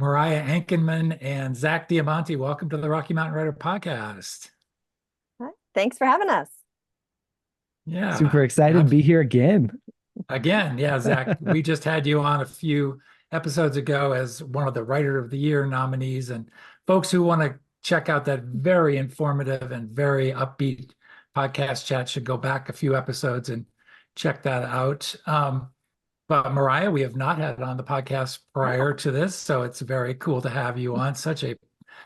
Mariah Ankenman and Zach Diamanti. Welcome to the Rocky Mountain Writer Podcast. Hi. Thanks for having us. Yeah. Super excited to be here again. Again, yeah, Zach, we just had you on a few episodes ago as one of the Writer of the Year nominees. And folks who want to check out that very informative and very upbeat podcast chat should go back a few episodes and check that out. But Mariah, we have not had on the podcast prior to this, so it's very cool to have you on.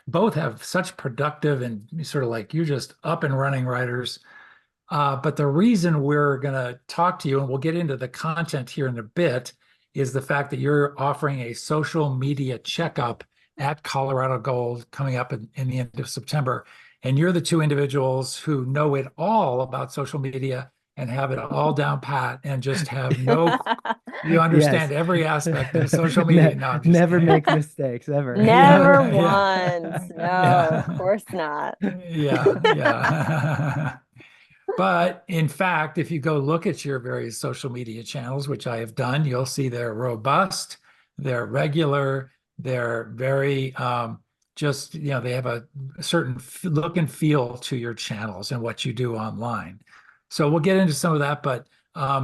Both have such productive and sort of like you're just up and running writers. But the reason we're going to talk to you, and we'll get into the content here in a bit, is the fact that you're offering a social media checkup at Colorado Gold coming up in the end of September. And you're the two individuals who know it all about social media and have it all down pat and just have you understand Yes. every aspect of social media. No, I'm just Never kidding. make mistakes ever. Never Yeah. once. No, Yeah. of course not. Yeah. But in fact, if you go look at your various social media channels, which I have done, you'll see they're robust, they're regular, they're very they have a certain look and feel to your channels and what you do online. So we'll get into some of that, but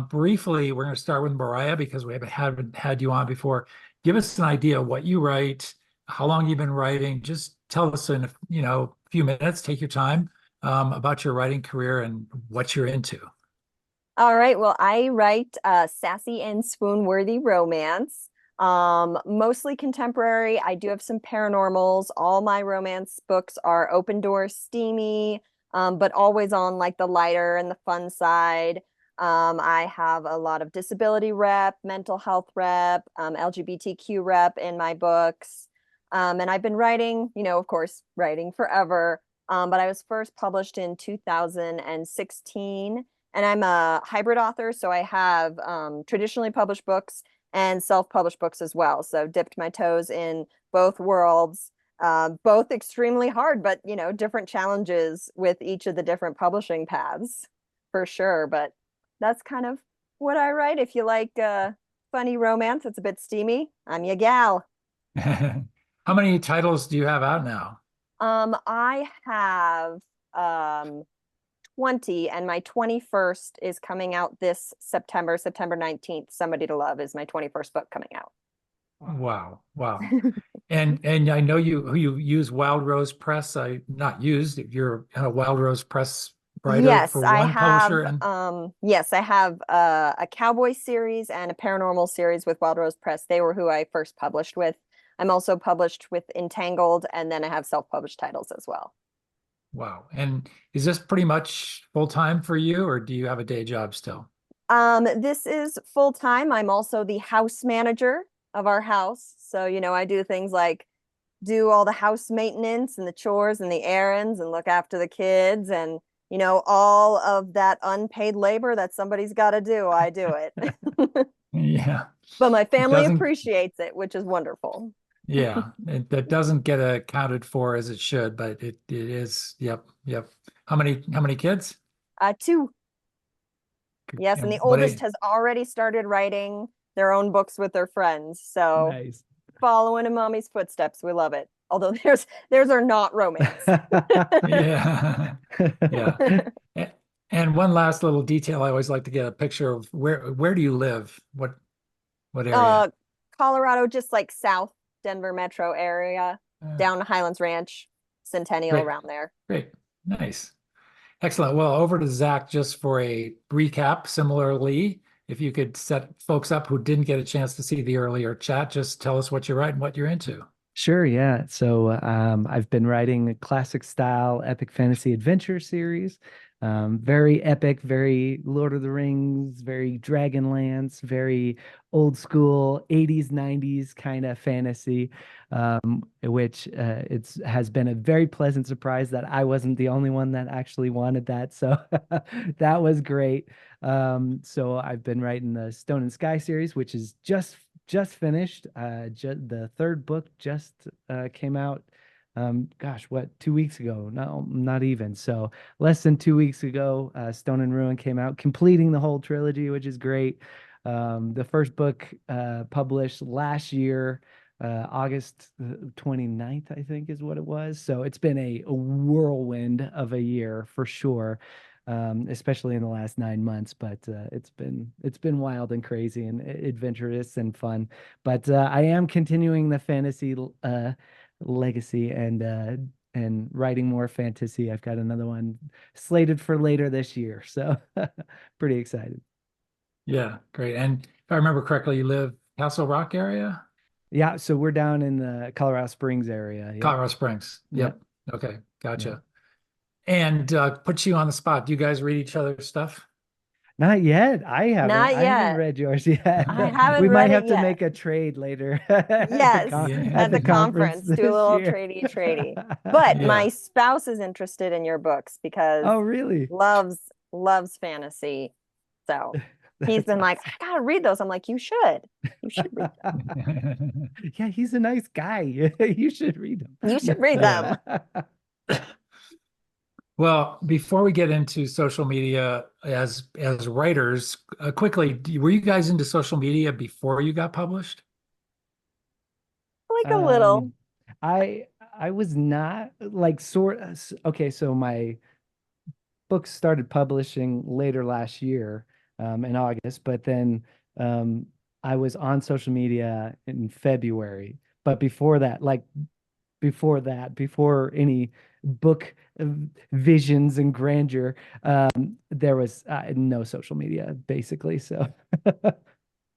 briefly, we're going to start with Mariah because we haven't had you on before. Give us an idea of what you write, how long you've been writing. Just tell us in a few minutes. Take your time about your writing career and what you're into. All right. Well, I write sassy and swoon-worthy romance, mostly contemporary. I do have some paranormals. All my romance books are open door, steamy, but always on like the lighter and the fun side. I have a lot of disability rep, mental health rep, LGBTQ rep in my books. And I've been writing, of course, writing forever. But I was first published in 2016, and I'm a hybrid author. So I have traditionally published books and self-published books as well. So dipped my toes in both worlds, both extremely hard, but, different challenges with each of the different publishing paths for sure. But that's kind of what I write. If you like funny romance, it's a bit steamy, I'm your gal. How many titles do you have out now? I have 20, and my 21st is coming out this September 19th. Somebody to Love is my 21st book coming out. Wow. And I know you use Wild Rose Press. You're a Wild Rose Press writer Yes, for I one have publisher. And yes, I have a cowboy series and a paranormal series with Wild Rose Press. They were who I first published with. I'm also published with Entangled, and then I have self-published titles as well. wow. And is this pretty much full time for you, or do you have a day job still? This is full time. I'm also the house manager of our house. So, I do things like do all the house maintenance and the chores and the errands and look after the kids and, all of that unpaid labor that somebody's got to do. I do it. Yeah. But my It family doesn't, appreciates it, which is wonderful. yeah, that doesn't get accounted for as it should, but it is. Yep. How many kids? Two. Yes, and And the oldest has already started writing their own books with their friends. So Nice. following in mommy's footsteps. We love it. Although theirs are not romance. Yeah. Yeah. And one last little detail, I always like to get a picture of where do you live? What area? Colorado, just like South Denver metro area, down to Highlands Ranch, Centennial, Great. around there. Great. Nice. Excellent. Well, over to Zach just for a recap. Similarly, if you could set folks up who didn't get a chance to see the earlier chat, just tell us what you write and what you're into. Sure, yeah. So I've been writing a classic style epic fantasy adventure series. Very epic, very Lord of the Rings, very Dragonlance, very old school 80s, 90s kind of fantasy, which it's has been a very pleasant surprise that I wasn't the only one that actually wanted that. So that was great. So I've been writing the Stone and Sky series, which is just finished. The third book just came out. Gosh, what, 2 weeks ago? No, not even. So less than 2 weeks ago, Stone and Ruin came out, completing the whole trilogy, which is great. The first book published last year August 29th, I think is what it was. So it's been a whirlwind of a year for sure, especially in the last 9 months. But it's been wild and crazy and adventurous and fun. But I am continuing the fantasy legacy and writing more fantasy. I've got another one slated for later this year, so pretty excited. Yeah, great. And if I remember correctly, you live Castle Rock area? Yeah, so we're down in the Colorado Springs area. Yep. Colorado Springs. Yep. Yep. Okay, Yep. gotcha. And put you on the spot. Do you guys read each other's stuff? Not yet. I haven't. Not I haven't yet. read yours yet. I We haven't We might read it have to yet. make a trade later at Yes, Yeah. at the at the conference conference, do a this little year. tradey. But Yeah. my spouse is interested in your books because Oh, really? loves fantasy. So he's That's been like, I gotta read those. I'm like, you should. You should read them. awesome. Yeah, he's a nice guy. You should read him. You should read Yeah. them. Well, before we get into social media as writers, quickly, were you guys into social media before you got published? Like a little. Um, I was not like okay, so my books started publishing later last year, in August, but then I was on social media in February. But before any book visions and grandeur, there was no social media basically. So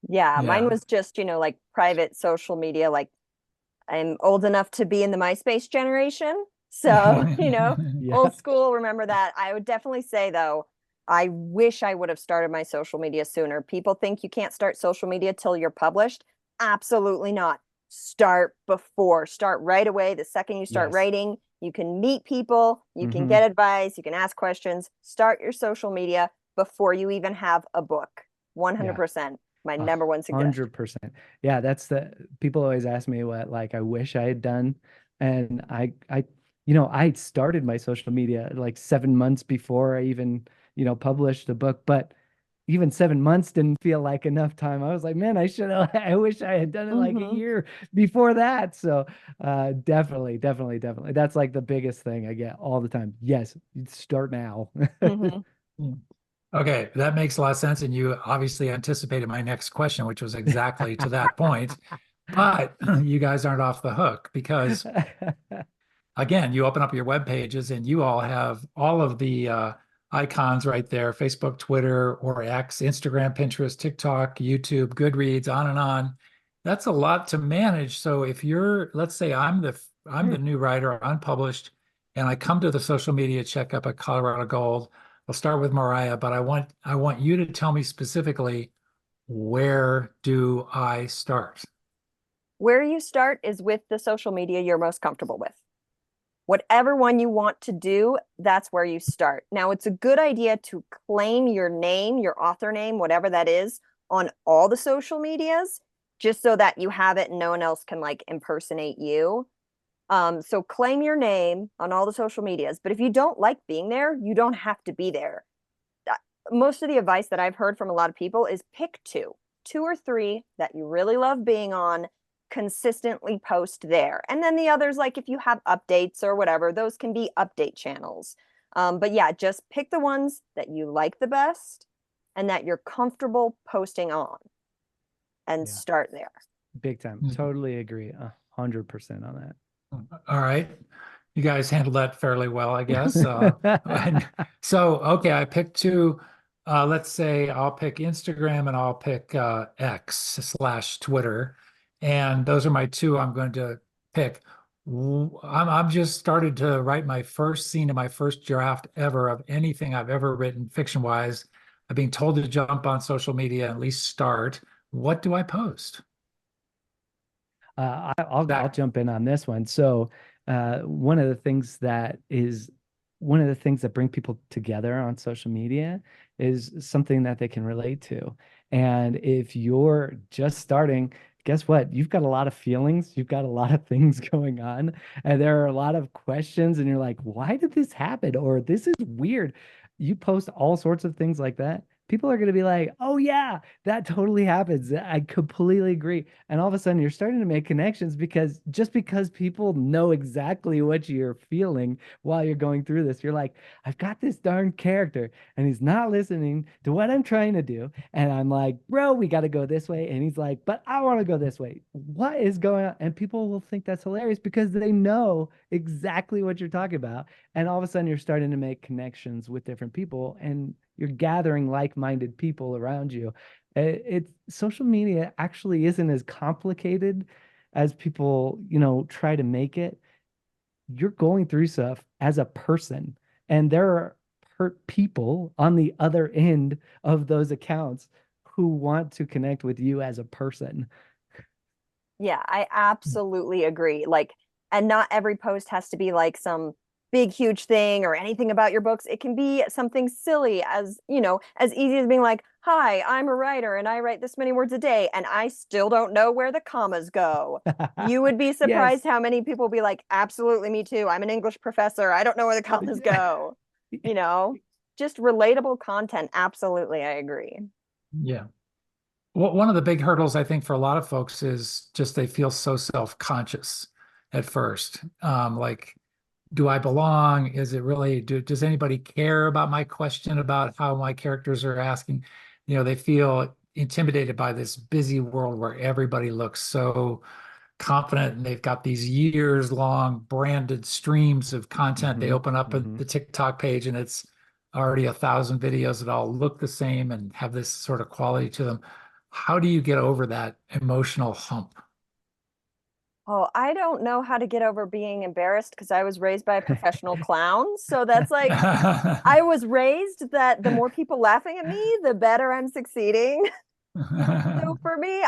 Yeah, mine Yeah. was just, like private social media. Like I'm old enough to be in the MySpace generation. So, yeah, old school, remember that. I would definitely say though, I wish I would have started my social media sooner. People think you can't start social media till you're published. Absolutely not. Start before, start right away. The second you start yes. writing, you can meet people, you can Mhm. get advice, you can ask questions. Start your social media before you even have a book. 100%. My number one suggestion. 100%. Yeah, that's the people always ask me what like I wish I had done. And I started my social media like 7 months before I even, published the book. But even 7 months didn't feel like enough time. I was like, man, I wish I had done it like a Mhm. year before that. So definitely, definitely, definitely. That's like the biggest thing I get all the time. Yes, start now. Mhm. Okay, that makes a lot of sense. And you obviously anticipated my next question, which was exactly to that point. But you guys aren't off the hook because, again, you open up your web pages and you all have all of the icons right there: Facebook, Twitter, or X, Instagram, Pinterest, TikTok, YouTube, Goodreads, on and on. That's a lot to manage. So if let's say I'm the new writer, unpublished, and I come to the social media checkup at Colorado Gold. I'll start with Mariah, but I want you to tell me specifically, where do I start? Where you start is with the social media you're most comfortable with. Whatever one you want to do, that's where you start. Now, it's a good idea to claim your name, your author name, whatever that is, on all the social medias, just so that you have it and no one else can like impersonate you. So claim your name on all the social medias. But if you don't like being there, you don't have to be there. Most of the advice that I've heard from a lot of people is pick two or three that you really love being on, consistently post there. And then the others, like if you have updates or whatever, those can be update channels. But yeah, just pick the ones that you like the best and that you're comfortable posting on and Yeah. start there. Big time. Mhm. Totally agree. 100% on that. All right. You guys handled that fairly well, I guess. And so, okay, I picked two. Let's say I'll pick Instagram and I'll pick X/Twitter. And those are my two I'm going to pick. I'm just started to write my first scene in my first draft ever of anything I've ever written fiction-wise. I'm being told to jump on social media, at least start. What do I post? I'll jump in on this one. So, one of the things that bring people together on social media is something that they can relate to. And if you're just starting, guess what? You've got a lot of feelings, you've got a lot of things going on, and there are a lot of questions, and you're like, why did this happen? Or this is weird. You post all sorts of things like that. people are going to be like, oh yeah, that totally happens. I completely agree. And all of a sudden you're starting to make connections because just because people know exactly what you're feeling while you're going through this, you're like, I've got this darn character and he's not listening to what I'm trying to do. And I'm like, bro, we got to go this way. And he's like, but I want to go this way. What is going on? And people will think that's hilarious because they know exactly what you're talking about. And all of a sudden you're starting to make connections with different people and you're gathering like-minded people around you. It's social media actually isn't as complicated as people, try to make it. You're going through stuff as a person, and there are hurt people on the other end of those accounts who want to connect with you as a person. Yeah, I absolutely agree. Like, and not every post has to be like some big, huge thing or anything about your books. It can be something silly as, as easy as being like, hi, I'm a writer and I write this many words a day and I still don't know where the commas go. You would be surprised Yes. how many people be like, absolutely, me too. I'm an English professor. I don't know where the commas go. You know, just relatable content. Absolutely, I agree. Yeah. Well, one of the big hurdles I think for a lot of folks is just they feel so self-conscious at first. Like, do I belong? Is it really, does anybody care about my question about how my characters are asking? They feel intimidated by this busy world where everybody looks so confident and they've got these years long branded streams of content. They open up Mhm. the TikTok page and it's already 1,000 videos that all look the same and have this sort of quality to them. How do you get over that emotional hump? Oh, I don't know how to get over being embarrassed because I was raised by a professional clown. So that's like, I was raised that the more people laughing at me, the better I'm succeeding. So for me,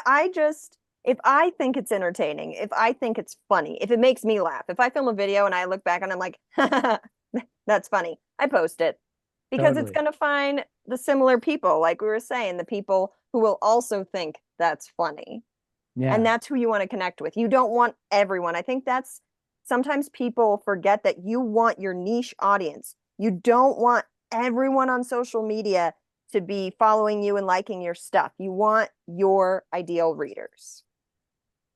if I think it's entertaining, if I think it's funny, if it makes me laugh, if I film a video and I look back and I'm like, that's funny, I post it because it's Totally. going to find the similar people, like we were saying, the people who will also think that's funny. And Yeah. that's who you want to connect with. You don't want everyone. I think that's sometimes people forget that you want your niche audience. You don't want everyone on social media to be following you and liking your stuff. You want your ideal readers.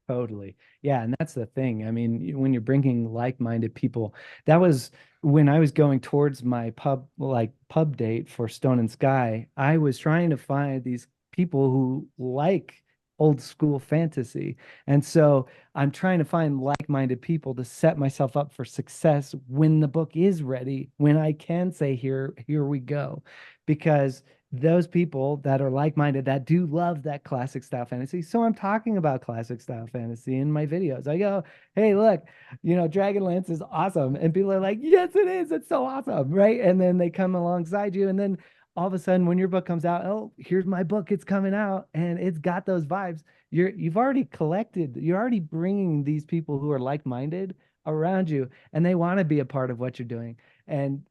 Totally. Yeah, and that's the thing. I mean, when you're bringing like-minded people, that was when I was going towards my pub date for Stone and Sky, I was trying to find these people who like old school fantasy. And so I'm trying to find like-minded people to set myself up for success when the book is ready, when I can say here we go. Because those people that are like-minded that do love that classic style fantasy. So I'm talking about classic style fantasy in my videos. I go, hey, look, Dragonlance is awesome. And people are like, yes, it is. It's so awesome. Right. And then they come alongside you. And then all of a sudden, when your book comes out, oh, here's my book. It's coming out and it's got those vibes. You've already collected, you're already bringing these people who are like-minded around you and they want to be a part of what you're doing. And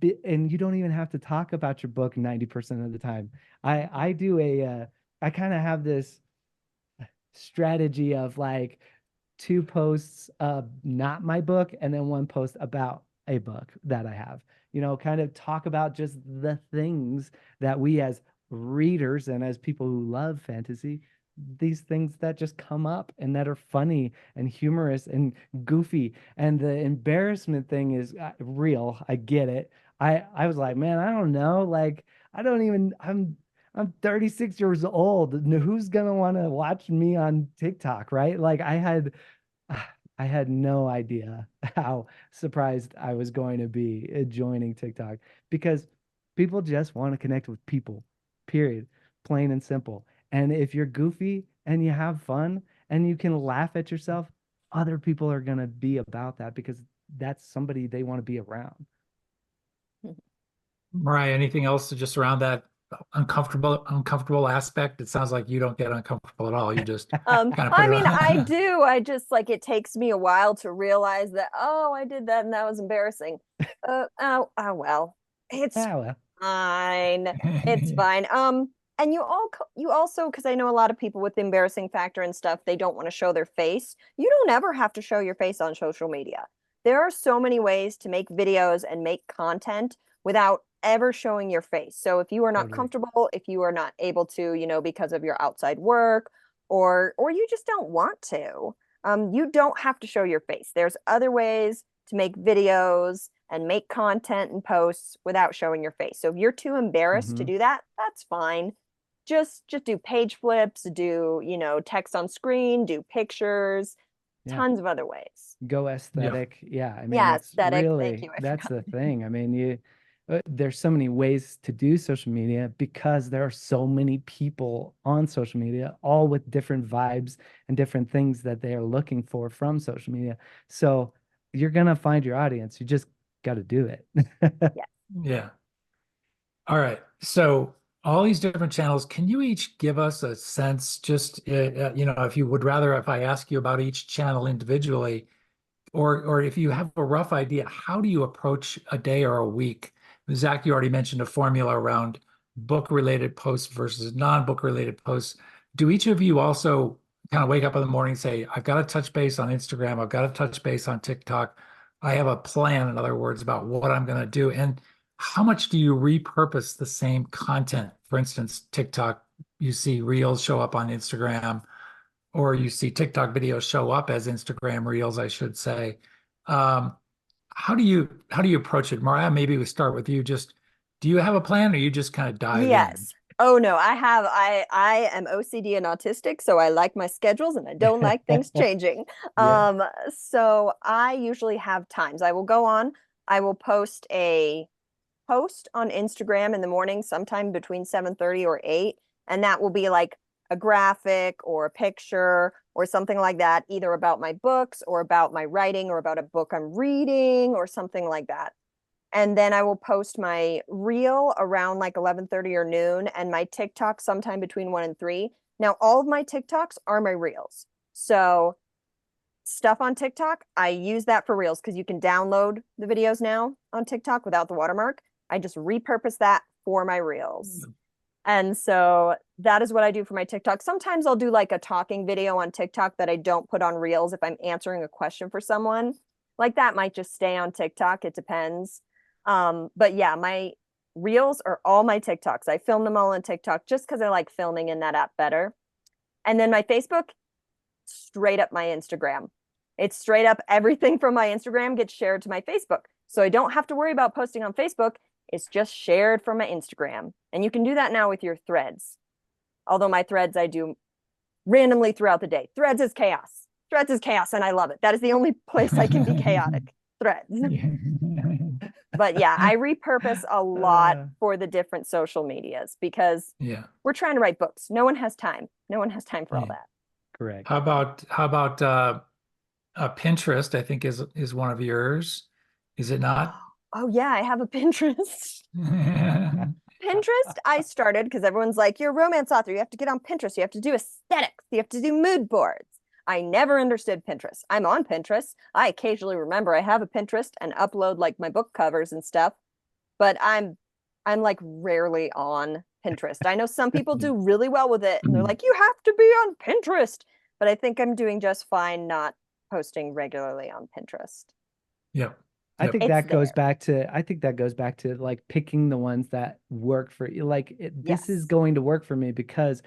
you don't even have to talk about your book 90% of the time. I do I kind of have this strategy of like two posts of not my book and then one post about a book that I have. Kind of talk about just the things that we as readers and as people who love fantasy, these things that just come up and that are funny and humorous and goofy. And the embarrassment thing is real. I get it. I was like, man, I don't know. Like, I don't even, I'm 36 years old. Who's gonna want to watch me on TikTok, right? Like I had no idea how surprised I was going to be joining TikTok because people just want to connect with people, period, plain and simple. And if you're goofy and you have fun and you can laugh at yourself, other people are going to be about that because that's somebody they want to be around. Mariah, anything else to just around that uncomfortable aspect? It sounds like you don't get uncomfortable at all. You just kind of put I it mean, I on. do. I just like it takes me a while to realize that, oh, I did that and that was embarrassing. Oh well. It's Ah, well. fine. It's fine. And you also, because I know a lot of people with the embarrassing factor and stuff, they don't want to show their face. You don't ever have to show your face on social media. There are so many ways to make videos and make content without ever showing your face. So if you are not Totally. comfortable, if you are not able to, because of your outside work, or you just don't want to, you don't have to show your face. There's other ways to make videos and make content and posts without showing your face. So if you're too embarrassed to Mhm. do that, that's fine. Just do page flips, do, text on screen, do pictures, Yeah. tons of other ways. Go Yeah. aesthetic. Yeah. I mean, Yeah, it's aesthetic. Thank really, you. I that's forgot. the thing. I mean, there's so many ways to do social media because there are so many people on social media, all with different vibes and different things that they are looking for from social media. So you're gonna find your audience. You just got to do it. Yeah. Yeah. All right. So all these different channels, can you each give us a sense, just if you would rather, if I ask you about each channel individually, or if you have a rough idea, how do you approach a day or a week? Zach, you already mentioned a formula around book-related posts versus non-book related posts. Do each of you also kind of wake up in the morning and say, I've got to touch base on Instagram, I've got to touch base on TikTok. I have a plan, in other words, about what I'm going to do. And how much do you repurpose the same content? For instance, TikTok, you see reels show up on Instagram, or you see TikTok videos show up as Instagram reels, I should say. Um, how do you approach it? Mariah, maybe we start with you. Just, do you have a plan, or you just kind of dive in? Yes. Oh no, I am OCD and autistic, so I like my schedules and I don't like things changing. Yeah. So I usually have times. I will post a post on Instagram in the morning, sometime between 7:30 or 8, and that will be like a graphic or a picture or something like that, either about my books or about my writing or about a book I'm reading or something like that. And then I will post my reel around like 11:30 or noon, and my TikTok sometime between 1 and 3. Now, all of my TikToks are my reels. So stuff on TikTok, I use that for reels because you can download the videos now on TikTok without the watermark. I just repurpose that for my reels. And so that is what I do for my TikTok. Sometimes I'll do like a talking video on TikTok that I don't put on reels if I'm answering a question for someone. Like that might just stay on TikTok. It depends. But yeah, my reels are all my TikToks. I film them all on TikTok just because I like filming in that app better. And then my Facebook, straight up my Instagram. It's straight up everything from my Instagram gets shared to my Facebook. So I don't have to worry about posting on Facebook. It's just shared from my Instagram. And you can do that now with your threads. Although my threads I do randomly throughout the day. Threads is chaos. Threads is chaos, and I love it. That is the only place I can be chaotic. Threads. But yeah, I repurpose a lot for the different social medias because Yeah. we're trying to write books. No one has time. No one has time for all Yeah. that. Correct. How about Pinterest? I think is one of yours. Is it not? Oh yeah, I have a Pinterest. Pinterest, I started because everyone's like, you're a romance author. You have to get on Pinterest. You have to do aesthetics. You have to do mood boards. I never understood Pinterest. I'm on Pinterest. I occasionally remember I have a Pinterest and upload like my book covers and stuff, but I'm like rarely on Pinterest. I know some people do really well with it and they're like, you have to be on Pinterest. But I think I'm doing just fine not posting regularly on Pinterest. Yep. I think It's that goes there. back to like picking the ones that work for you. Like this is Yes. going to work for me because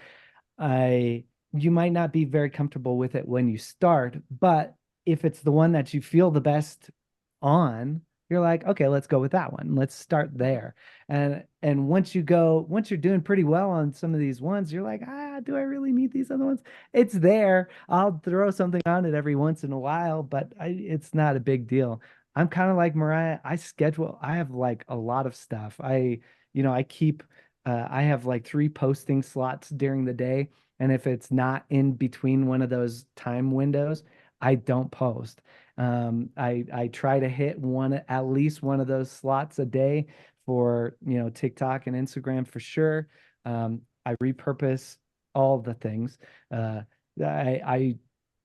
you might not be very comfortable with it when you start, but if it's the one that you feel the best on, you're like, okay, let's go with that one. Let's start there. And once you're doing pretty well on some of these ones, you're like, do I really need these other ones? It's there. I'll throw something on it every once in a while, but it's not a big deal. I'm kind of like Mariah. I have like a lot of stuff. I keep, I have like 3 posting slots during the day. And if it's not in between one of those time windows, I don't post. I try to hit at least one of those slots a day for, TikTok and Instagram for sure. I repurpose all the things. I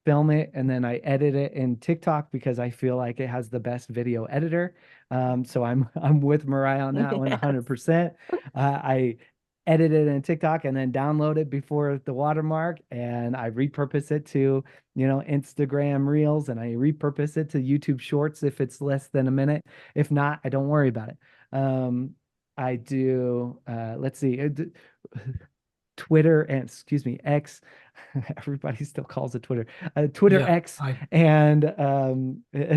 film it and then I edit it in TikTok because I feel like it has the best video editor. So I'm with Mariah on that one Yes. 100%. I edit it in TikTok and then download it before the watermark, and I repurpose it to, Instagram Reels, and I repurpose it to YouTube Shorts if it's less than a minute. If not, I don't worry about it. I do, let's see, Twitter and excuse me, X. Everybody still calls it Twitter. Twitter Yeah, X and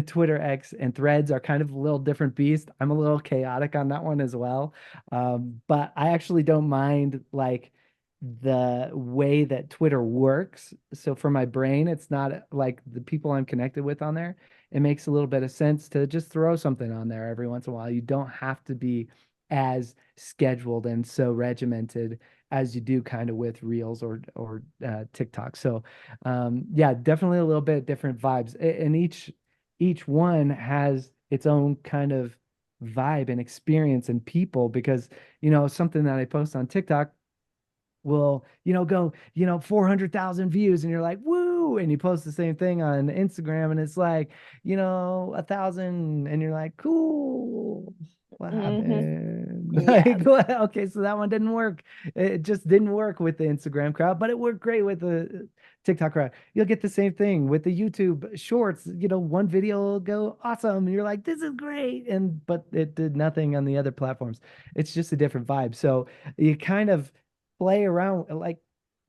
Twitter X and Threads are kind of a little different beast. I'm a little chaotic on that one as well. But I actually don't mind like the way that Twitter works. So for my brain, it's not like the people I'm connected with on there. It makes a little bit of sense to just throw something on there every once in a while. You don't have to be as scheduled and so regimented as you do kind of with Reels or TikTok. So yeah, definitely a little bit different vibes. And each one has its own kind of vibe and experience and people because something that I post on TikTok will, go, 400,000 views and you're like, woo. And you post the same thing on Instagram and it's like, 1,000 and you're like, cool. What happened? Yeah. Like, okay, so that one didn't work. It just didn't work with the Instagram crowd, but it worked great with the TikTok crowd. You'll get the same thing with the YouTube shorts. One video will go awesome, and you're like, "This is great," but it did nothing on the other platforms. It's just a different vibe. So you kind of play around like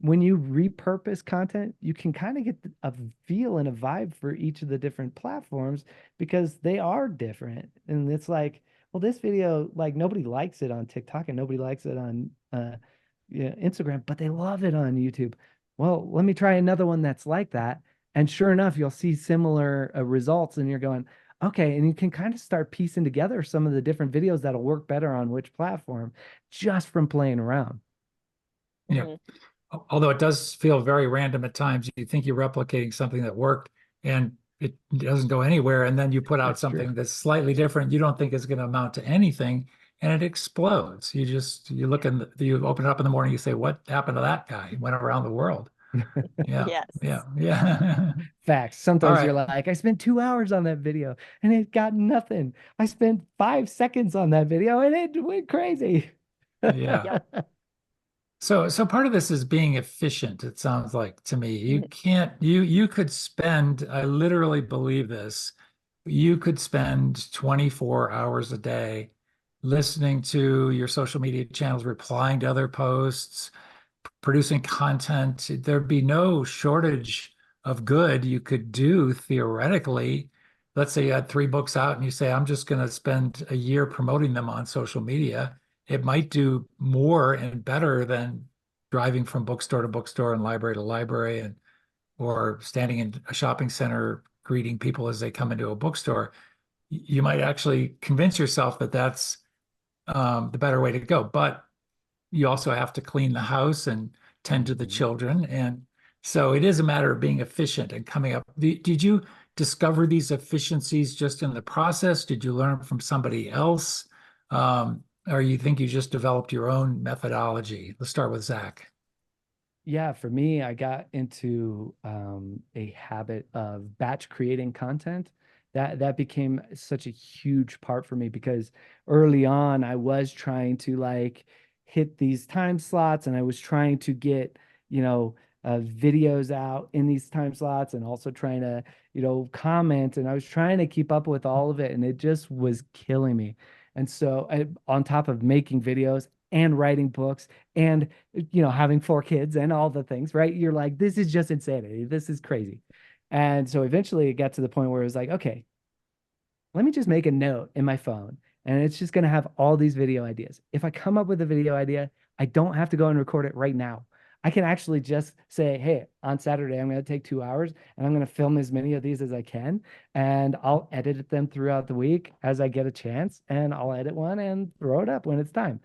when you repurpose content, you can kind of get a feel and a vibe for each of the different platforms because they are different. And it's like, well, this video, like nobody likes it on TikTok and nobody likes it on Instagram, but they love it on YouTube. Well, let me try another one that's like that. And sure enough, you'll see similar results and you're going, okay. And you can kind of start piecing together some of the different videos that'll work better on which platform just from playing around. yeah. Although it does feel very random at times. You think you're replicating something that worked and it doesn't go anywhere. And then you put out That's something true. that's slightly different. You don't think is going to amount to anything and it explodes. You look and you open it up in the morning, you say, what happened to that guy? He went around the world. Yeah. Yes. Yeah. Yeah. Facts. All Sometimes you're right. like, I spent 2 hours on that video and it got nothing. I spent 5 seconds on that video and it went crazy. Yeah. Yep. So part of this is being efficient, it sounds like to me. You Mhm. can't you could spend, I literally believe this, you could spend 24 hours a day listening to your social media channels, replying to other posts, producing content. There'd be no shortage of good you could do theoretically. Let's say you had 3 books out and you say, I'm just going to spend a year promoting them on social media. It might do more and better than driving from bookstore to bookstore and library to library and or standing in a shopping center greeting people as they come into a bookstore. You might actually convince yourself that that's the better way to go. But you also have to clean the house and tend to the Mhm. children. And so it is a matter of being efficient and coming up. Did you discover these efficiencies just in the process? Did you learn from somebody else? Or you think you just developed your own methodology? Let's start with Zach. Yeah, for me, I got into a habit of batch creating content. That became such a huge part for me because early on I was trying to like hit these time slots and I was trying to get, videos out in these time slots and also trying to, comment and I was trying to keep up with all of it and it just was killing me. And so on top of making videos and writing books and having 4 kids and all the things, right? You're like, this is just insanity. This is crazy. And so eventually it got to the point where it was like, okay, let me just make a note in my phone and it's just going to have all these video ideas. If I come up with a video idea, I don't have to go and record it right now. I can actually just say, hey, on Saturday, I'm going to take 2 hours and I'm going to film as many of these as I can. And I'll edit them throughout the week as I get a chance. And I'll edit one and throw it up when it's time.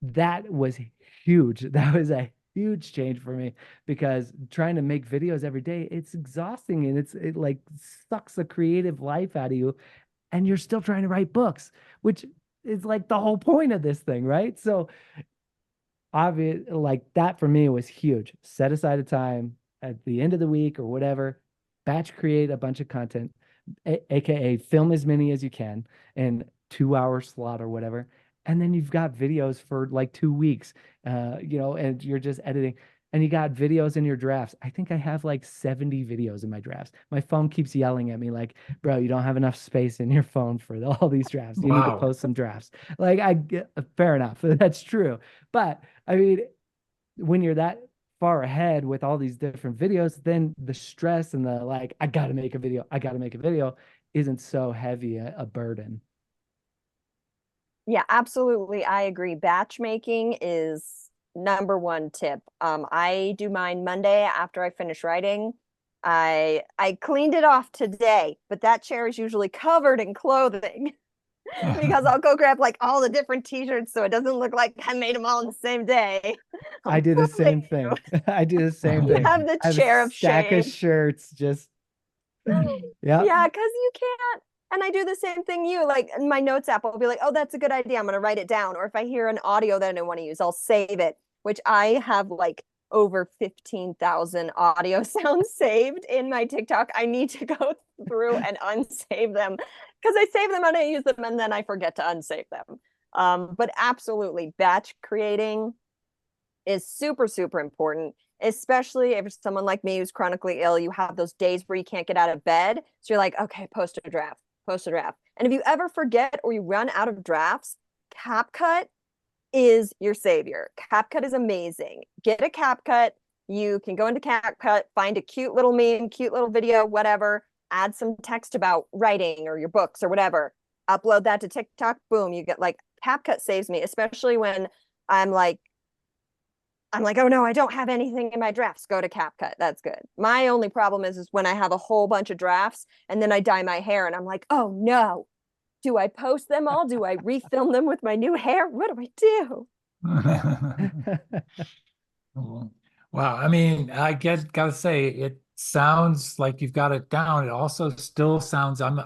That was huge. That was a huge change for me because trying to make videos every day, it's exhausting and it like sucks the creative life out of you. And you're still trying to write books, which is like the whole point of this thing, right? So obvious, like that for me was huge. Set aside a time at the end of the week or whatever, batch create a bunch of content, aka film as many as you can in 2 hour slot or whatever. And then you've got videos for like 2 weeks, and you're just editing. and you got videos in your drafts. I think I have like 70 videos in my drafts. My phone keeps yelling at me like, bro, you don't have enough space in your phone for all these drafts. You need to Wow. post some drafts. Like I get, fair enough. That's true. But I mean, when you're that far ahead with all these different videos, then the stress and the like, I gotta make a video, I gotta make a video isn't so heavy a burden. Yeah, absolutely. I agree. Batch making is number one tip. I do mine Monday after I finish writing. I cleaned it off today, but that chair is usually covered in clothing because I'll go grab like all the different t-shirts so it doesn't look like I made them all in the same day. I I'm do the fooling same you. thing. I do the same You thing. have the I have a chair of stack of shame. shirts just yeah. Yeah, because you can't. And I do the same thing you like in my notes app. I'll be like, oh, that's a good idea. I'm going to write it down. Or if I hear an audio that I want to use, I'll save it, which I have like over 15,000 audio sounds saved in my TikTok. I need to go through and unsave them because I save them and I use them and then I forget to unsave them. But absolutely, batch creating is super, super important, especially if someone like me who's chronically ill, you have those days where you can't get out of bed. So you're like, okay, post a draft, post a draft. And if you ever forget or you run out of drafts, CapCut is your savior. CapCut is amazing. Get a CapCut. You can go into CapCut, find a cute little meme, cute little video, whatever, add some text about writing or your books or whatever, upload that to TikTok, boom, you get like CapCut saves me, especially when I'm like, oh no, I don't have anything in my drafts. Go to CapCut. That's good. My only problem is when I have a whole bunch of drafts and then I dye my hair and I'm like, oh no, do I post them all? Do I refilm them with my new hair? What do I do? Wow. I mean, gotta say, it sounds like you've got it down. It also still sounds, I'm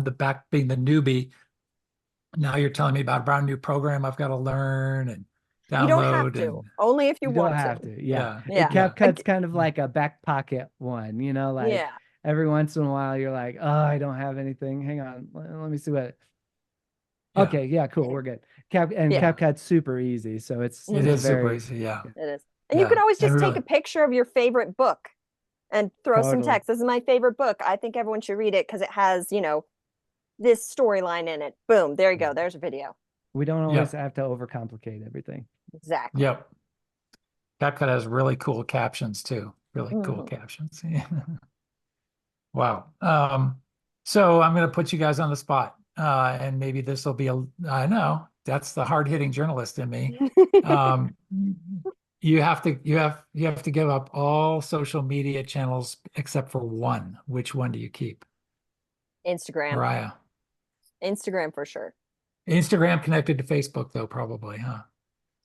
the back being the newbie. Now you're telling me about a brand new program I've got to learn and You don't have download to, and only if you You don't want have to. to. Yeah. Yeah. CapCut's kind of like a back pocket one, you know, like Yeah. every once in a while you're like, oh, I don't have anything. Hang on. Let me see what. Yeah. Okay, yeah, cool. We're good. Yeah. CapCut's super easy. So it's It is super very easy. Yeah. It is. And you Yeah. can always And just take really, a picture of your favorite book and throw some totally. text. This is my favorite book. I think everyone should read it because it has, this storyline in it. Boom. There you go. There's a video. We don't yeah. always have to overcomplicate everything. Exactly. Yep. CapCut has really cool captions too. Really cool Mhm. captions. Wow. So I'm going to put you guys on the spot. And maybe this will be I know that's the hard-hitting journalist in me. Um, you have to give up all social media channels except for one. Which one do you keep? Instagram. Mariah. Instagram for sure. Instagram connected to Facebook though, probably, huh?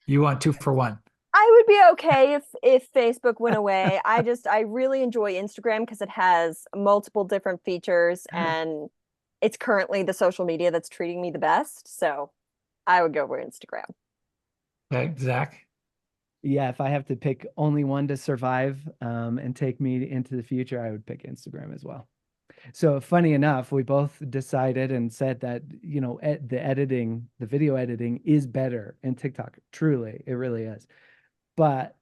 You want 2 for 1. I would be okay if Facebook went away. I really enjoy Instagram because it has multiple different features and it's currently the social media that's treating me the best. So I would go for Instagram. Okay, Zach. Yeah, if I have to pick only one to survive and take me into the future, I would pick Instagram as well. So funny enough, we both decided and said that, the video editing is better in TikTok. Truly, it really is. But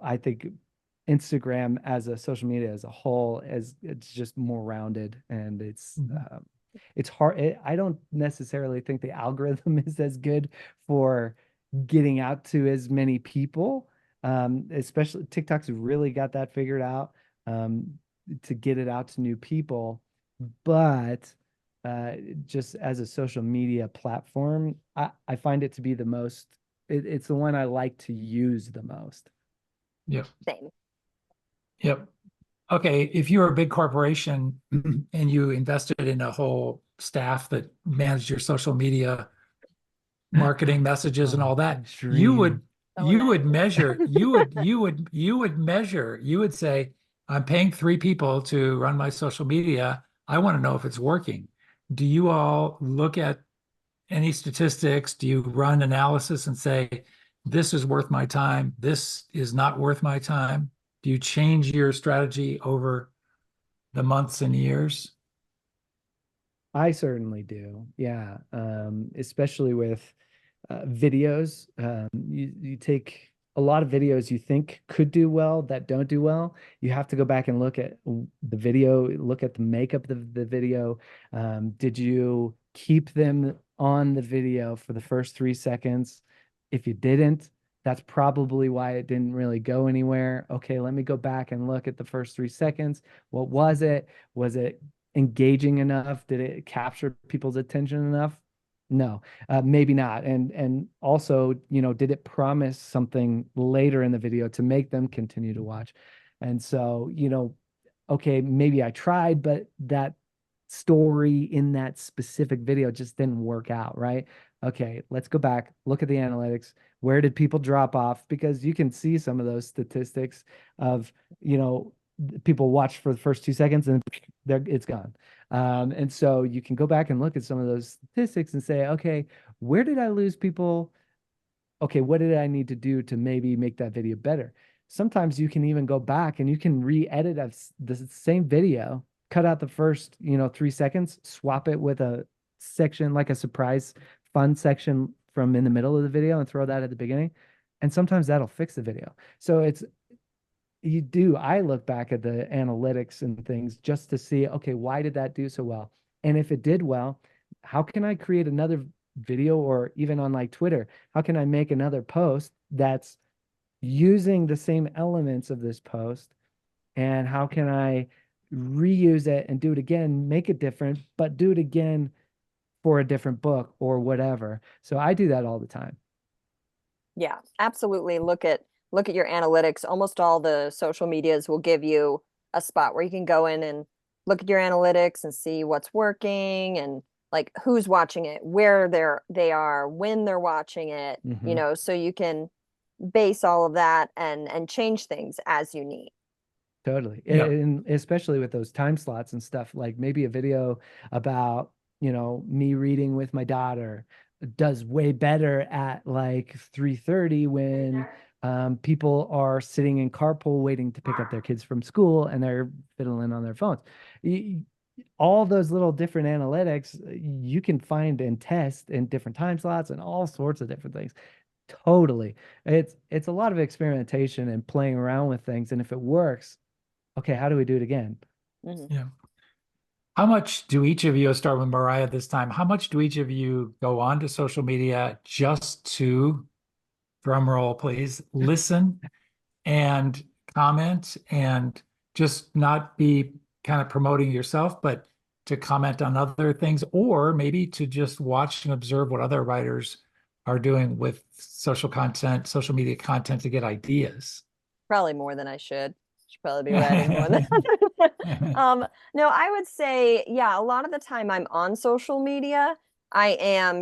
I think Instagram as a social media as a whole it's just more rounded and it's hard. I don't necessarily think the algorithm is as good for getting out to as many people. Especially TikTok's really got that figured out to get it out to new people. But just as a social media platform, I find it to be the most it's the one I like to use the most. Yep. Same. Yep. Okay, if you were a big corporation and you invested in a whole staff that managed your social media marketing messages and all that, you would measure, you would say, I'm paying 3 people to run my social media. I want to know if it's working. Do you all look at any statistics? Do you run analysis and say, this is worth my time, this is not worth my time? Do you change your strategy over the months and years? I certainly do. Yeah. Especially with videos. You take a lot of videos you think could do well that don't do well. You have to go back and look at the video, look at the makeup of the video. Did you keep them on the video for the first 3 seconds? If you didn't, that's probably why it didn't really go anywhere. Okay, let me go back and look at the first 3 seconds. What was it? Was it engaging enough? Did it capture people's attention enough? No, maybe not. And also, did it promise something later in the video to make them continue to watch? And so, okay, maybe I tried, but that story in that specific video just didn't work out, right? Okay, let's go back, look at the analytics. Where did people drop off? Because you can see some of those statistics of, people watch for the first 2 seconds and it's gone. And so you can go back and look at some of those statistics and say, okay, where did I lose people? Okay, what did I need to do to maybe make that video better? Sometimes you can even go back and you can re-edit the same video, cut out the first, 3 seconds, swap it with a section like a surprise fun section from in the middle of the video and throw that at the beginning. And sometimes that'll fix the video. So I look back at the analytics and things just to see, okay, why did that do so well? And if it did well, how can I create another video, or even on like Twitter, how can I make another post that's using the same elements of this post? And how can I reuse it and do it again, make it different, but do it again for a different book or whatever. So I do that all the time. Yeah, absolutely. Look at your analytics. Almost all the social medias will give you a spot where you can go in and look at your analytics and see what's working and like who's watching it, where they are, when they're watching it, so you can base all of that and change things as you need. Totally. Yeah. And especially with those time slots and stuff, like maybe a video about, me reading with my daughter does way better at like 3:30 when people are sitting in carpool waiting to pick up their kids from school and they're fiddling on their phones. All those little different analytics you can find and test in different time slots and all sorts of different things. Totally. It's a lot of experimentation and playing around with things. And if it works, okay, how do we do it again? Yeah. How much do each of you, I'll start with Mariah this time, how much do each of you go on to social media just to, drum roll please, listen and comment and just not be kind of promoting yourself, but to comment on other things, or maybe to just watch and observe what other writers are doing with social media content to get ideas? Probably more than I should. Should probably be writing more than no, I would say, yeah, a lot of the time I'm on social media, I am,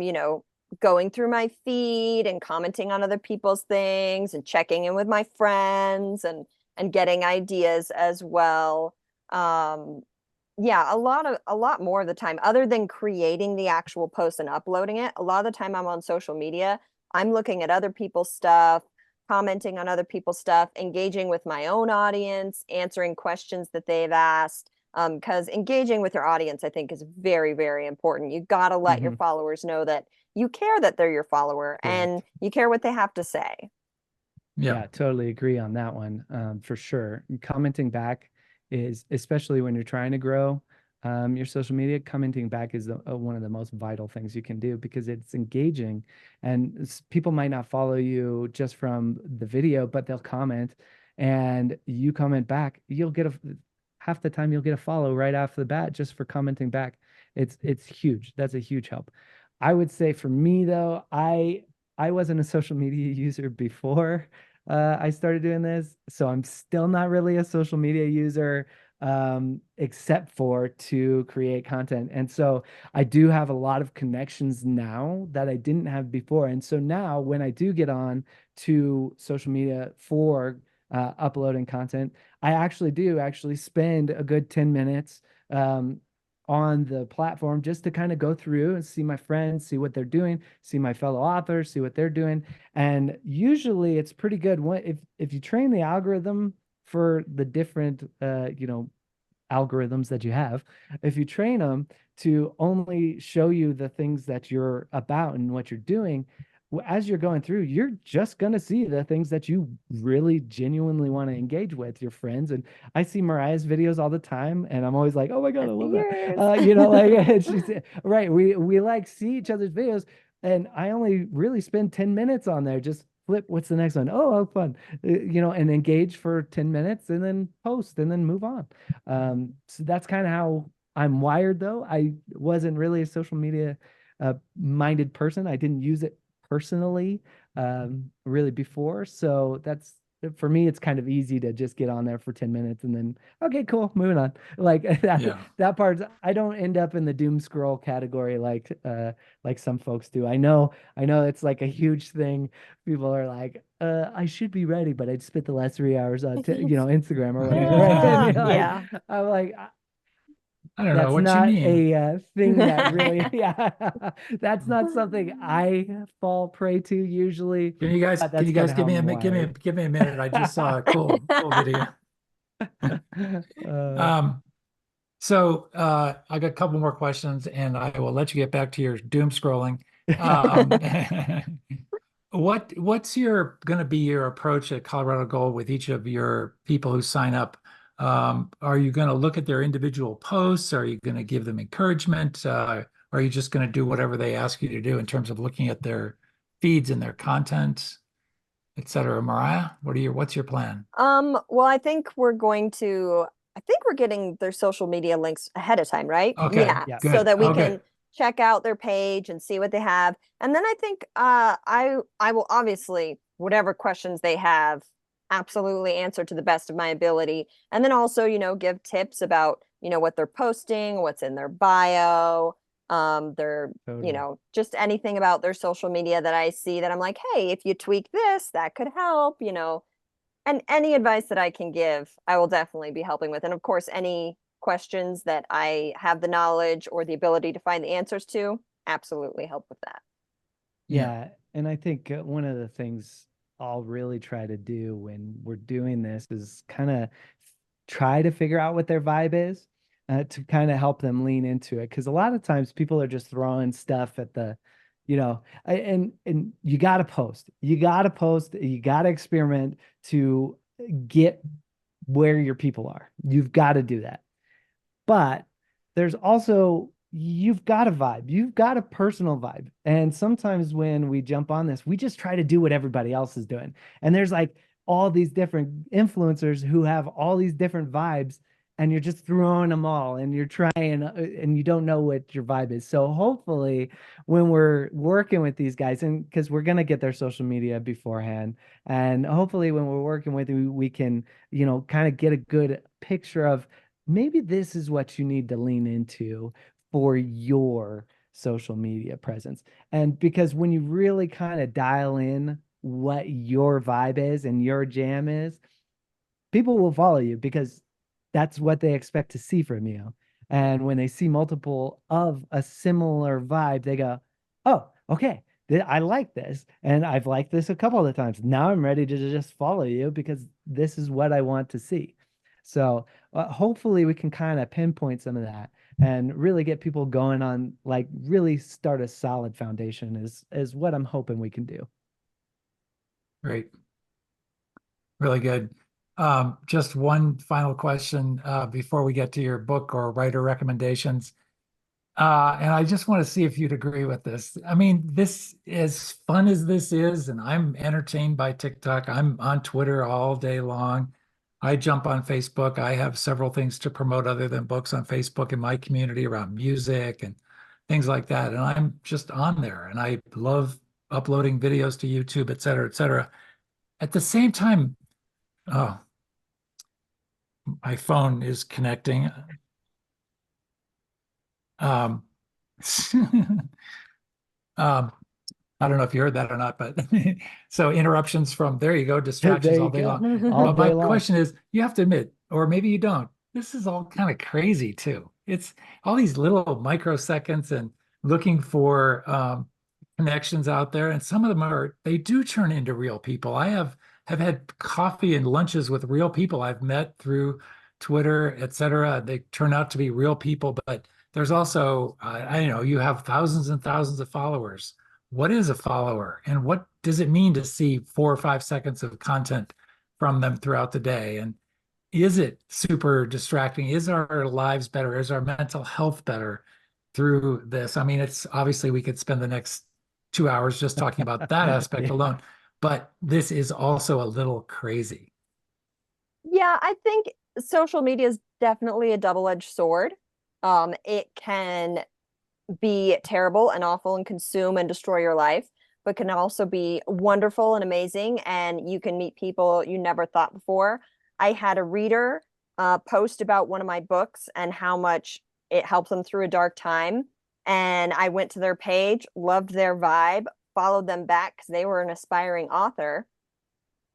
going through my feed and commenting on other people's things and checking in with my friends and getting ideas as well. Yeah, a lot more of the time, other than creating the actual post and uploading it, a lot of the time I'm on social media, I'm looking at other people's stuff, commenting on other people's stuff, engaging with my own audience, answering questions that they've asked. Because engaging with your audience, I think, is very, very important. You got to let your followers know that you care, that they're your follower, and you care what they have to say. Yeah, totally agree on that one, for sure. Commenting back is, especially when you're trying to grow your social media, commenting back is one of the most vital things you can do, because it's engaging, and people might not follow you just from the video, but they'll comment, and you comment back, half the time you'll get a follow right off the bat just for commenting back. It's huge. That's a huge help. I would say for me though, I wasn't a social media user before I started doing this, so I'm still not really a social media user, except for to create content. And so I do have a lot of connections now that I didn't have before. And so now when I do get on to social media for uploading content, I actually spend a good 10 minutes on the platform just to kind of go through and see my friends, see what they're doing, see my fellow authors, see what they're doing. And usually it's pretty good. If you train the algorithm for the different algorithms that you have, if you train them to only show you the things that you're about and what you're doing, as you're going through, you're just going to see the things that you really genuinely want to engage with your friends. And I see Mariah's videos all the time, and I'm always like, oh my God, I love that. You know, like she's right. We like see each other's videos, and I only really spend 10 minutes on there. Just flip, what's the next one? Oh, fun. You know, and engage for 10 minutes and then post and then move on. So that's kind of how I'm wired, though. I wasn't really a social media minded person. I didn't use it personally really before. So that's for me, it's kind of easy to just get on there for 10 minutes and then, okay, cool, moving on. Like that part, I don't end up in the doom scroll category like some folks do. I know it's like a huge thing. People are like, I should be ready, but I'd spent the last 3 hours on Instagram or whatever. Right? And, Yeah. I'm like, I don't know that's what you not mean. a thing that really, yeah, that's not something I fall prey to usually. Can you guys That's kind of give how me I'm give me a minute? I just saw a cool video. wired. So I got a couple more questions, and I will let you get back to your doom scrolling. Um, what's going to be your approach at Colorado Gold with each of your people who sign up? Are you going to look at their individual posts? Are you going to give them encouragement? Are you just going to do whatever they ask you to do in terms of looking at their feeds and their content, et cetera? Mariah, what's your plan? Well, I think we're getting their social media links ahead of time, right? Okay, Yeah, Yeah. so good. that we Okay. can check out their page and see what they have. And then I think I will obviously whatever questions they have absolutely answer to the best of my ability. And then also, give tips about, what they're posting, what's in their bio, their, Totally. just anything about their social media that I see that I'm like, hey, if you tweak this, that could help, and any advice that I can give, I will definitely be helping with. And of course, any questions that I have the knowledge or the ability to find the answers to, absolutely help with that. Yeah. And I think one of the things I'll really try to do when we're doing this is kind of try to figure out what their vibe is to kind of help them lean into it. Because a lot of times people are just throwing stuff at the, and you got to post, you got to experiment to get where your people are. You've got to do that. But there's also, you've got a vibe, you've got a personal vibe. And sometimes when we jump on this, we just try to do what everybody else is doing. And there's like all these different influencers who have all these different vibes, and you're just throwing them all and you're trying and you don't know what your vibe is. So hopefully when we're working with these guys, and because we're going to get their social media beforehand, and hopefully when we're working with you, we can, kind of get a good picture of maybe this is what you need to lean into for your social media presence. And because when you really kind of dial in what your vibe is and your jam is, people will follow you because that's what they expect to see from you. And when they see multiple of a similar vibe, they go, oh, okay, I like this. And I've liked this a couple of times. Now I'm ready to just follow you because this is what I want to see. So hopefully we can kind of pinpoint some of that and really get people going on, like really start a solid foundation is what I'm hoping we can do. Great. Really good. Just one final question before we get to your book or writer recommendations. And I just want to see if you'd agree with this. I mean, this, as fun as this is, and I'm entertained by TikTok. I'm on Twitter all day long. I jump on Facebook. I have several things to promote other than books on Facebook in my community around music and things like that. And I'm just on there, and I love uploading videos to YouTube, et cetera, et cetera. At the same time, oh, my phone is connecting. Um, um, I don't know if you heard that or not, but so interruptions from there you go, distractions There all you day go. long. All But my day long. question is, you have to admit, or maybe you don't, this is all kind of crazy too. It's all these little microseconds and looking for connections out there. And some of them they do turn into real people. I have had coffee and lunches with real people I've met through Twitter, et cetera. They turn out to be real people, but there's also, I know you have thousands and thousands of followers. what is a follower and what does it mean to see 4 or 5 seconds of content from them throughout the day? And is it super distracting? Is our lives better? Is our mental health better through this? I mean, it's obviously we could spend the next 2 hours just talking about that aspect Yeah. alone, but this is also a little crazy. Yeah, I think social media is definitely a double-edged sword. It can be terrible and awful and consume and destroy your life, but can also be wonderful and amazing. And you can meet people you never thought before. I had a reader post about one of my books and how much it helped them through a dark time. And I went to their page, loved their vibe, followed them back because they were an aspiring author.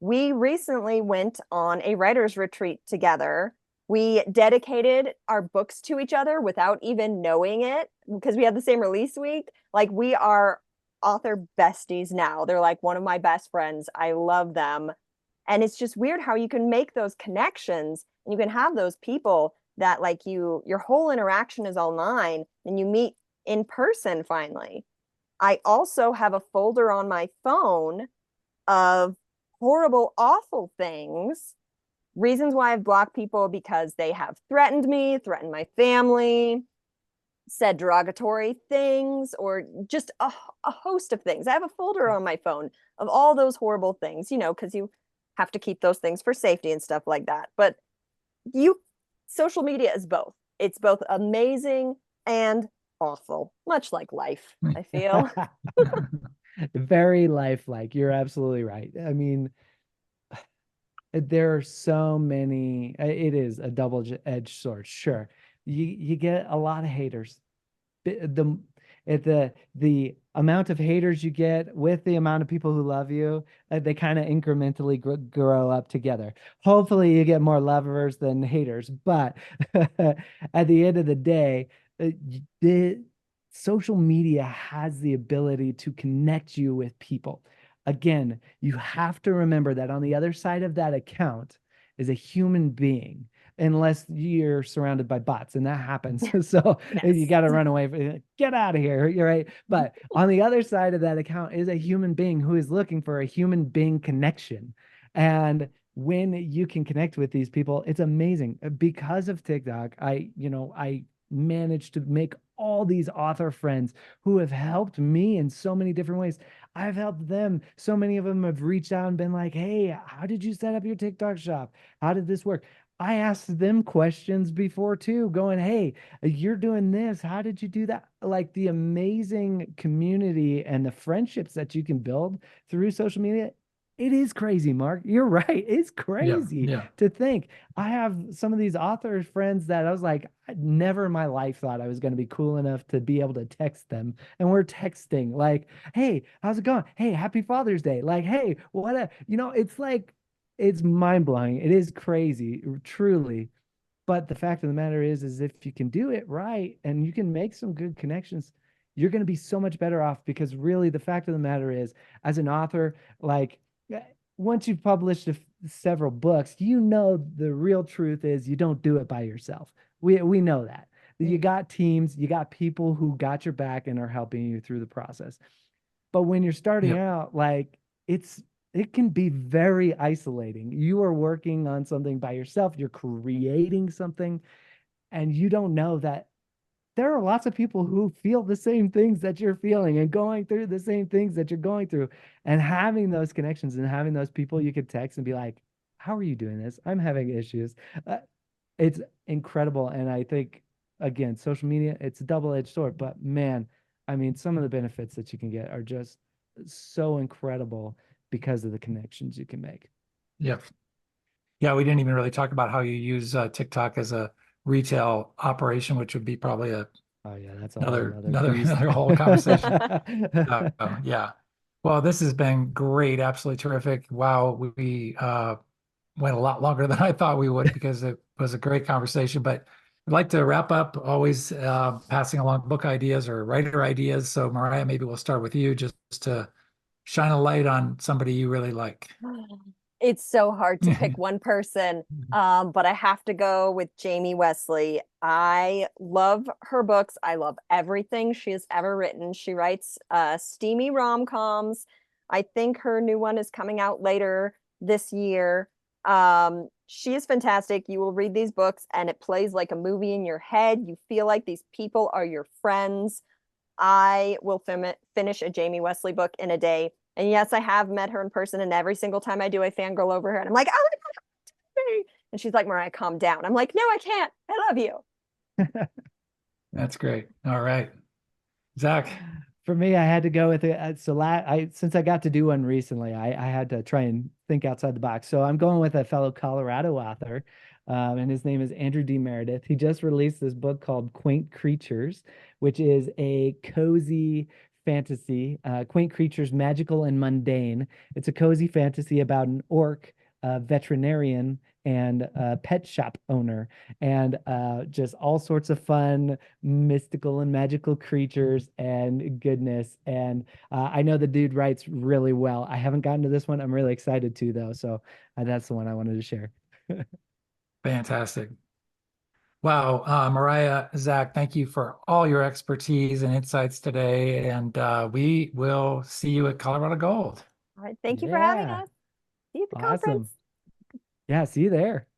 We recently went on a writer's retreat together. We dedicated our books to each other without even knowing it because we had the same release week. Like, we are author besties now. They're like one of my best friends. I love them. And it's just weird how you can make those connections and you can have those people that, like, your whole interaction is online and you meet in person finally. I also have a folder on my phone of horrible, awful things, reasons why I've blocked people because they have threatened me, threatened my family, said derogatory things, or just a host of things. I have a folder on my phone of all those horrible things, because you have to keep those things for safety and stuff like that. But social media is both. It's both amazing and awful, much like life, I feel. Very lifelike. You're absolutely right. I mean, there are so many, it is a double-edged sword. Sure. You get a lot of haters. The the amount of haters you get with the amount of people who love you, they kind of incrementally grow up together. Hopefully you get more lovers than haters, but at the end of the day, the social media has the ability to connect you with people. Again, you have to remember that on the other side of that account is a human being, unless you're surrounded by bots, and that happens. So Yes. you got to run away, get out of here. You're right. But on the other side of that account is a human being who is looking for a human being connection. And when you can connect with these people, it's amazing. Because of TikTok, I managed to make all these author friends who have helped me in so many different ways. I've helped them. So many of them have reached out and been like, hey, how did you set up your TikTok shop? How did this work? I asked them questions before too, going, hey, you're doing this. How did you do that? Like, the amazing community and the friendships that you can build through social media. It is crazy, Mark. You're right. It's crazy Yeah. to think. I have some of these author friends that I was like, I never in my life thought I was going to be cool enough to be able to text them. And we're texting like, hey, how's it going? Hey, happy Father's Day. Like, hey, it's like, it's mind blowing. It is crazy, truly. But the fact of the matter is if you can do it right and you can make some good connections, you're going to be so much better off, because really the fact of the matter is, as an author, like, once you've published several books, the real truth is you don't do it by yourself. We know that. You got teams, you got people who got your back and are helping you through the process. But when you're starting out, like, it can be very isolating. You are working on something by yourself, you're creating something, and you don't know that there are lots of people who feel the same things that you're feeling and going through the same things that you're going through. And having those connections and having those people you could text and be like, how are you doing this? I'm having issues. It's incredible. And I think, again, social media, it's a double-edged sword, but man, I mean, some of the benefits that you can get are just so incredible because of the connections you can make. Yeah. Yeah, we didn't even really talk about how you use TikTok as a retail operation, which would be probably Oh yeah, that's another whole conversation. Yeah. Well, this has been great, absolutely terrific. Wow, we went a lot longer than I thought we would because it was a great conversation. But I'd like to wrap up, always passing along book ideas or writer ideas. So Mariah, maybe we'll start with you just to shine a light on somebody you really like. It's so hard to pick one person, but I have to go with Jamie Wesley. I love her books. I love everything she has ever written. She writes steamy rom-coms. I think her new one is coming out later this year. She is fantastic. You will read these books and it plays like a movie in your head. You feel like these people are your friends. I will finish a Jamie Wesley book in a day. And yes, I have met her in person, and every single time I do, I fangirl over her, and I'm like, "Oh my God!" And she's like, "Mariah, calm down." I'm like, "No, I can't. I love you." That's great. All right. Zach. For me, I had to go with it. Since I got to do one recently, I had to try and think outside the box. So I'm going with a fellow Colorado author, and his name is Andrew D. Meredith. He just released this book called Quaint Creatures, which is a cozy fantasy. Quaint Creatures, Magical and Mundane. It's a cozy fantasy about an orc, veterinarian, and a pet shop owner, and just all sorts of fun mystical and magical creatures and goodness. And I know the dude writes really well. I haven't gotten to this one. I'm really excited to, though. So that's the one I wanted to share. Fantastic. Wow. Mariah, Zach, thank you for all your expertise and insights today. And we will see you at Colorado Gold. All right. Thank you for having Yeah. us. See you at the Awesome. conference. Yeah, see you there.